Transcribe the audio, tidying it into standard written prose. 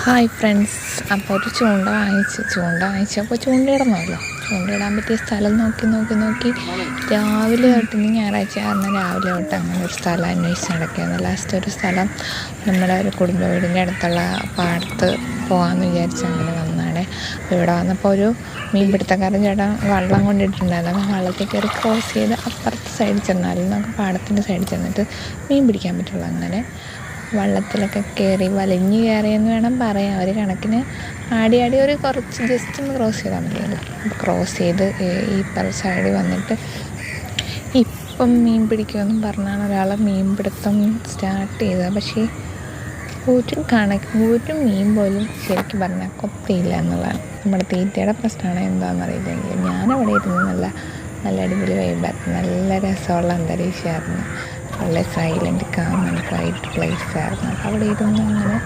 Hi friends. അപ്പോൾ ഒരു ചൂണ്ട വാങ്ങിച്ചപ്പോൾ ചൂണ്ടയിടണമല്ലോ. ചൂണ്ടയിടാൻ പറ്റിയ സ്ഥലം നോക്കി രാവിലെ തൊട്ട്, ഇന്ന് ഞായറാഴ്ച കാരണം രാവിലെ തൊട്ട് അങ്ങനെ ഒരു സ്ഥലം അന്വേഷിച്ച് നടക്കുകയാണ്. ലാസ്റ്റ് ഒരു സ്ഥലം നമ്മുടെ ഒരു കുടുംബ വീടിൻ്റെ അടുത്തുള്ള പാടത്ത് പോകാമെന്ന് വിചാരിച്ച് അങ്ങനെ വന്നതാണ്. അപ്പോൾ ഇവിടെ വന്നപ്പോൾ ഒരു മീൻപിടുത്തക്കാരൻ ചേട്ടൻ വള്ളം കൊണ്ടിട്ടുണ്ടായിരുന്നു. അപ്പോൾ വള്ളത്തിൽ കയറി ക്രോസ് ചെയ്ത് അപ്പുറത്തെ സൈഡിൽ ചെന്നാലും നമുക്ക് പാടത്തിൻ്റെ സൈഡിൽ ചെന്നിട്ട് മീൻ പിടിക്കാൻ പറ്റുള്ളൂ. അങ്ങനെ വള്ളത്തിലൊക്കെ കയറി വലിഞ്ഞ് കയറിയെന്ന് വേണം പറയാം. ഒരു കണക്കിന് ആടി ഒരു കുറച്ച് ജസ്റ്റ് ഒന്ന് ക്രോസ് ചെയ്താൽ മതിയല്ലോ. അപ്പോൾ ക്രോസ് ചെയ്ത് ഈ സൈഡിൽ വന്നിട്ട് ഇപ്പം മീൻ പിടിക്കുമെന്നും പറഞ്ഞാണ് ഒരാൾ മീൻപിടുത്തം സ്റ്റാർട്ട് ചെയ്തത്. പക്ഷേ ഒരു മീൻ പോലും ശരിക്കും പറഞ്ഞാൽ കൊത്തിയില്ല എന്നുള്ളതാണ്. നമ്മുടെ തീറ്റയുടെ പ്രശ്നമാണ് എന്താണെന്നറിയില്ലെങ്കിൽ ഞാനവിടെ ഇരുന്ന് നല്ല അടിപൊളി വൈബായിരുന്നു. നല്ല രസമുള്ള അന്തരീക്ഷമായിരുന്നു. വളരെ silent calm and quiet place ആയിരുന്നു. അവിടെ ഇരുന്ന് അങ്ങനെ